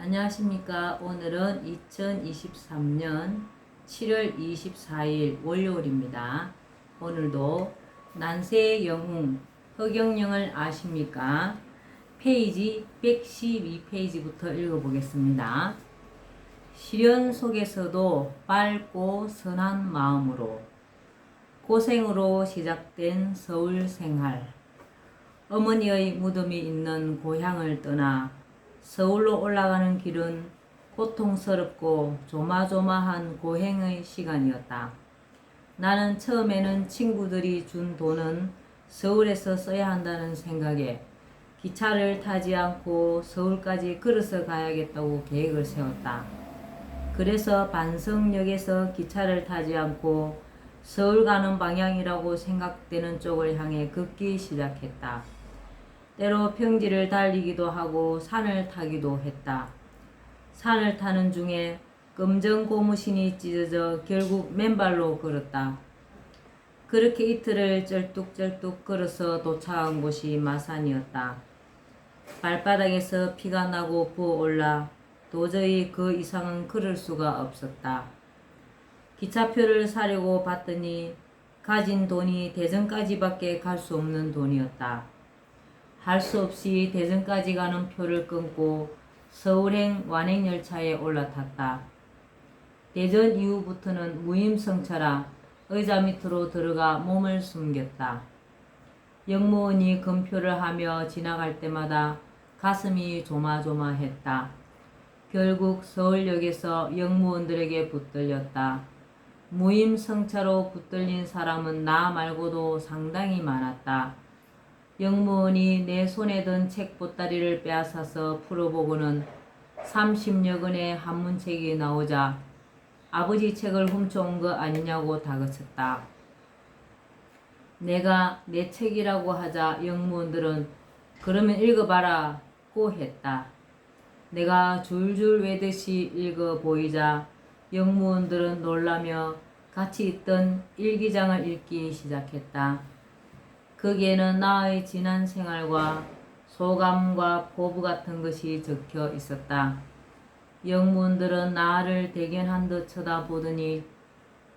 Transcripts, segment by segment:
안녕하십니까. 오늘은 2023년 7월 24일 월요일입니다. 오늘도 난세의 영웅 허경영을 아십니까? 페이지 112페이지부터 읽어보겠습니다. 시련 속에서도 밝고 선한 마음으로 고생으로 시작된 서울 생활. 어머니의 무덤이 있는 고향을 떠나 서울로 올라가는 길은 고통스럽고 조마조마한 고행의 시간이었다. 나는 처음에는 친구들이 준 돈은 서울에서 써야 한다는 생각에 기차를 타지 않고 서울까지 걸어서 가야겠다고 계획을 세웠다. 그래서 반성역에서 기차를 타지 않고 서울 가는 방향이라고 생각되는 쪽을 향해 걷기 시작했다. 때로 평지를 달리기도 하고 산을 타기도 했다. 산을 타는 중에 검정 고무신이 찢어져 결국 맨발로 걸었다. 그렇게 이틀을 쩔뚝쩔뚝 걸어서 도착한 곳이 마산이었다. 발바닥에서 피가 나고 부어올라 도저히 그 이상은 걸을 수가 없었다. 기차표를 사려고 봤더니 가진 돈이 대전까지밖에 갈 수 없는 돈이었다. 할 수 없이 대전까지 가는 표를 끊고 서울행 완행열차에 올라탔다. 대전 이후부터는 무임승차라 의자 밑으로 들어가 몸을 숨겼다. 영무원이 검표를 하며 지나갈 때마다 가슴이 조마조마했다. 결국 서울역에서 영무원들에게 붙들렸다. 무임승차로 붙들린 사람은 나 말고도 상당히 많았다. 영무원이 내 손에 든 책 보따리를 빼앗아서 풀어보고는 30여 권의 한문책이 나오자 아버지 책을 훔쳐온 거 아니냐고 다그쳤다. 내가 내 책이라고 하자 영무원들은 그러면 읽어봐라고 했다. 내가 줄줄 외듯이 읽어 보이자 영무원들은 놀라며 같이 있던 일기장을 읽기 시작했다. 거기에는 나의 지난 생활과 소감과 포부 같은 것이 적혀 있었다. 영무원들은 나를 대견한 듯 쳐다보더니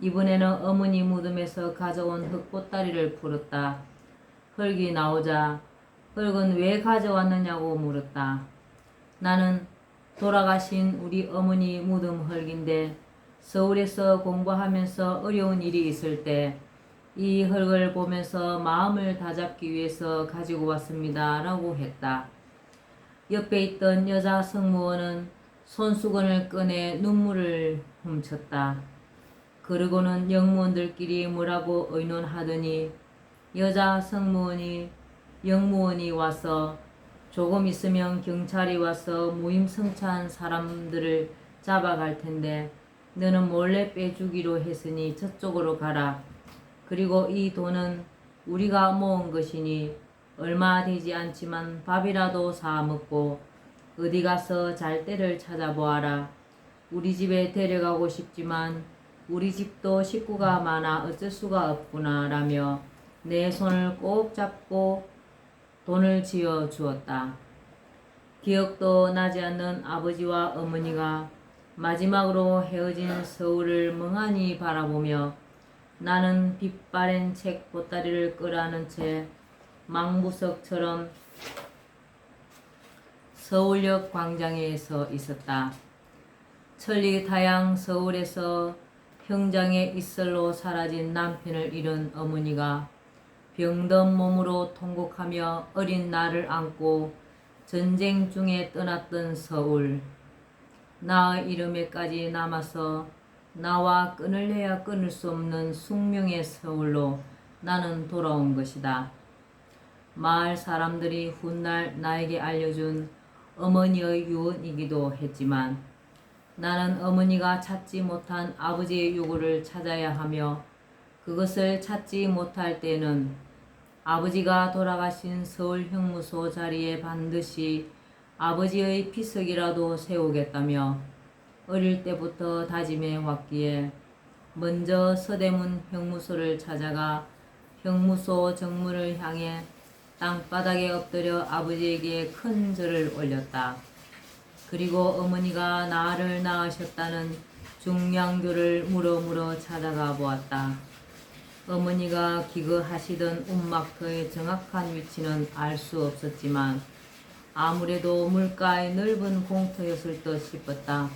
이번에는 어머니 무덤에서 가져온 흙보따리를 풀었다. 흙이 나오자 흙은 왜 가져왔느냐고 물었다. 나는 돌아가신 우리 어머니 무덤 흙인데 서울에서 공부하면서 어려운 일이 있을 때 이 흙을 보면서 마음을 다잡기 위해서 가지고 왔습니다. 라고 했다. 옆에 있던 여자 승무원은 손수건을 꺼내 눈물을 훔쳤다. 그러고는 영무원들끼리 뭐라고 의논하더니 여자 승무원이 영무원이 와서 조금 있으면 경찰이 와서 무임승차한 사람들을 잡아갈 텐데 너는 몰래 빼주기로 했으니 저쪽으로 가라. 그리고 이 돈은 우리가 모은 것이니 얼마 되지 않지만 밥이라도 사 먹고 어디 가서 잘 때를 찾아보아라. 우리 집에 데려가고 싶지만 우리 집도 식구가 많아 어쩔 수가 없구나 라며 내 손을 꼭 잡고 돈을 쥐어 주었다. 기억도 나지 않는 아버지와 어머니가 마지막으로 헤어진 서울을 멍하니 바라보며 나는 빛바랜 책 보따리를 끌어안은 채 망부석처럼 서울역 광장에 서 있었다. 천리타양 서울에서 평장에 이슬로 사라진 남편을 잃은 어머니가 병든 몸으로 통곡하며 어린 나를 안고 전쟁 중에 떠났던 서울. 나의 이름에까지 남아서 나와 끊을래야 끊을 수 없는 숙명의 서울로 나는 돌아온 것이다. 마을 사람들이 훗날 나에게 알려준 어머니의 유언이기도 했지만 나는 어머니가 찾지 못한 아버지의 유골을 찾아야 하며 그것을 찾지 못할 때는 아버지가 돌아가신 서울 형무소 자리에 반드시 아버지의 피석이라도 세우겠다며 어릴 때부터 다짐해 왔기에 먼저 서대문 형무소를 찾아가 형무소 정문을 향해 땅바닥에 엎드려 아버지에게 큰 절을 올렸다. 그리고 어머니가 나를 낳으셨다는 중량교를 물어 찾아가 보았다. 어머니가 기거하시던 움막터의 정확한 위치는 알 수 없었지만 아무래도 물가의 넓은 공터였을 듯 싶었다.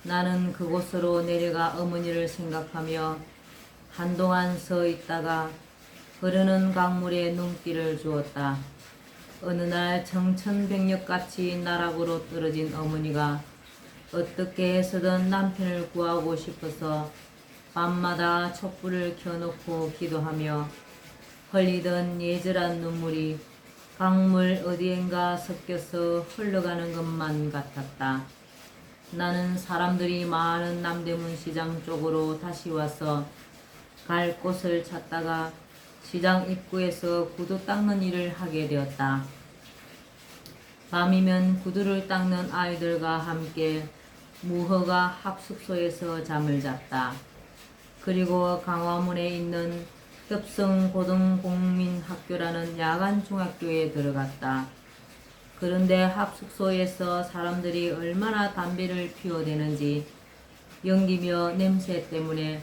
나는 그곳으로 내려가 어머니를 생각하며 한동안 서 있다가 흐르는 강물에 눈길을 주었다. 어느 날 청천벽력같이 나락으로 떨어진 어머니가 어떻게 해서든 남편을 구하고 싶어서 밤마다 촛불을 켜놓고 기도하며 흘리던 예절한 눈물이 강물 어디엔가 섞여서 흘러가는 것만 같았다. 나는 사람들이 많은 남대문 시장 쪽으로 다시 와서 갈 곳을 찾다가 시장 입구에서 구두 닦는 일을 하게 되었다. 밤이면 구두를 닦는 아이들과 함께 무허가 합숙소에서 잠을 잤다. 그리고 강화문에 있는 협성고등공민학교라는 야간 중학교에 들어갔다. 그런데 합숙소에서 사람들이 얼마나 담배를 피워대는지 연기며 냄새 때문에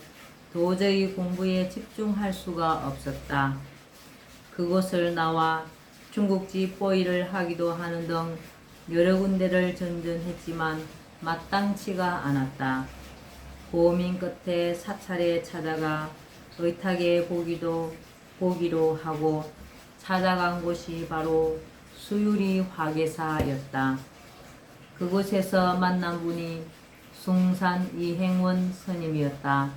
도저히 공부에 집중할 수가 없었다. 그곳을 나와 중국집 보이를 하기도 하는 등 여러 군데를 전전했지만 마땅치가 않았다. 고민 끝에 사찰에 찾아가 의탁에 보기로 하고 찾아간 곳이 바로 수유리 화계사였다. 그곳에서 만난 분이 숭산 이행원 스님이었다.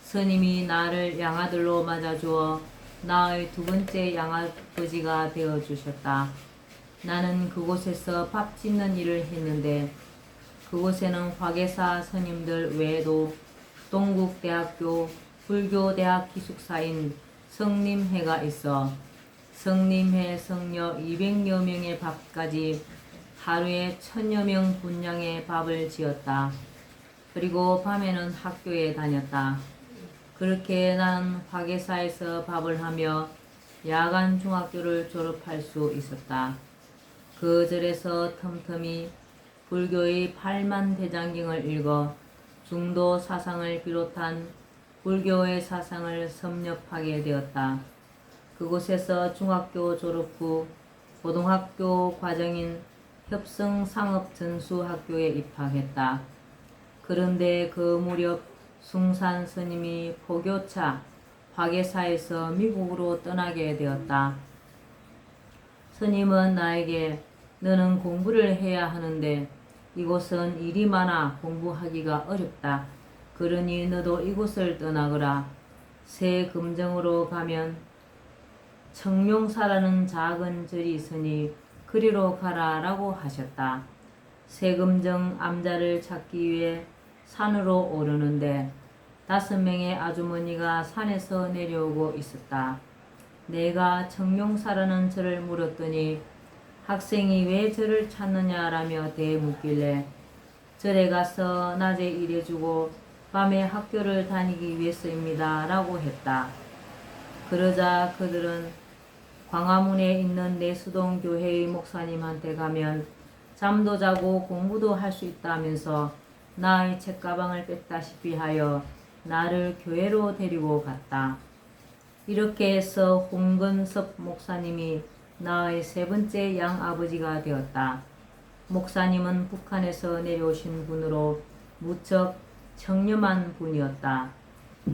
스님이 나를 양아들로 맞아주어 나의 두 번째 양아버지가 되어주셨다. 나는 그곳에서 밥 짓는 일을 했는데 그곳에는 화계사 스님들 외에도 동국대학교 불교대학 기숙사인 성림회가 있어 성림회 성녀 200여 명의 밥까지 하루에 1000여 명 분량의 밥을 지었다. 그리고 밤에는 학교에 다녔다. 그렇게 난 화계사에서 밥을 하며 야간 중학교를 졸업할 수 있었다. 그 절에서 틈틈이 불교의 8만대장경을 읽어 중도 사상을 비롯한 불교의 사상을 섭렵하게 되었다. 그곳에서 중학교 졸업 후 고등학교 과정인 협성상업전수학교에 입학했다. 그런데 그 무렵 숭산 스님이 포교차 화계사에서 미국으로 떠나게 되었다. 스님은 나에게 너는 공부를 해야 하는데 이곳은 일이 많아 공부하기가 어렵다. 그러니 너도 이곳을 떠나거라. 새 금정으로 가면 청룡사라는 작은 절이 있으니 그리로 가라 라고 하셨다. 세금정 암자를 찾기 위해 산으로 오르는데 5명의 아주머니가 산에서 내려오고 있었다. 내가 청룡사라는 절을 물었더니 학생이 왜 절을 찾느냐라며 대묻길래 절에 가서 낮에 일해주고 밤에 학교를 다니기 위해서입니다 라고 했다. 그러자 그들은 광화문에 있는 내수동 교회의 목사님한테 가면 잠도 자고 공부도 할 수 있다면서 나의 책가방을 뺐다시피 하여 나를 교회로 데리고 갔다. 이렇게 해서 홍건섭 목사님이 나의 세 번째 양아버지가 되었다. 목사님은 북한에서 내려오신 분으로 무척 청렴한 분이었다.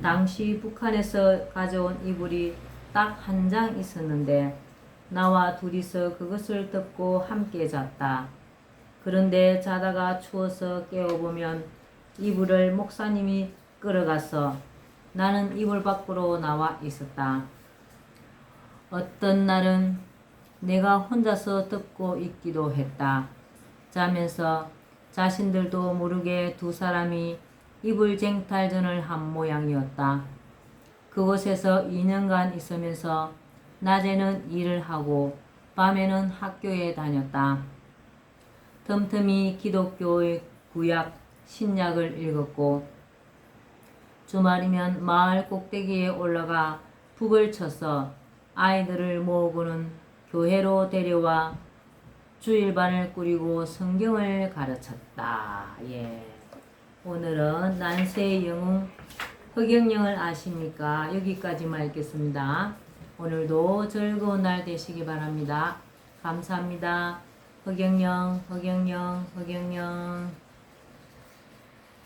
당시 북한에서 가져온 이불이 딱 한 장 있었는데 나와 둘이서 그것을 덮고 함께 잤다. 그런데 자다가 추워서 깨어보면 이불을 목사님이 끌어가서 나는 이불 밖으로 나와 있었다. 어떤 날은 내가 혼자서 덮고 있기도 했다. 자면서 자신들도 모르게 두 사람이 이불 쟁탈전을 한 모양이었다. 그곳에서 2년간 있으면서 낮에는 일을 하고 밤에는 학교에 다녔다. 틈틈이 기독교의 구약, 신약을 읽었고 주말이면 마을 꼭대기에 올라가 북을 쳐서 아이들을 모으고는 교회로 데려와 주일반을 꾸리고 성경을 가르쳤다. 예. 오늘은 난세의 영웅 허경영을 아십니까? 여기까지만 읽겠습니다. 오늘도 즐거운 날 되시기 바랍니다. 감사합니다. 허경영, 허경영, 허경영.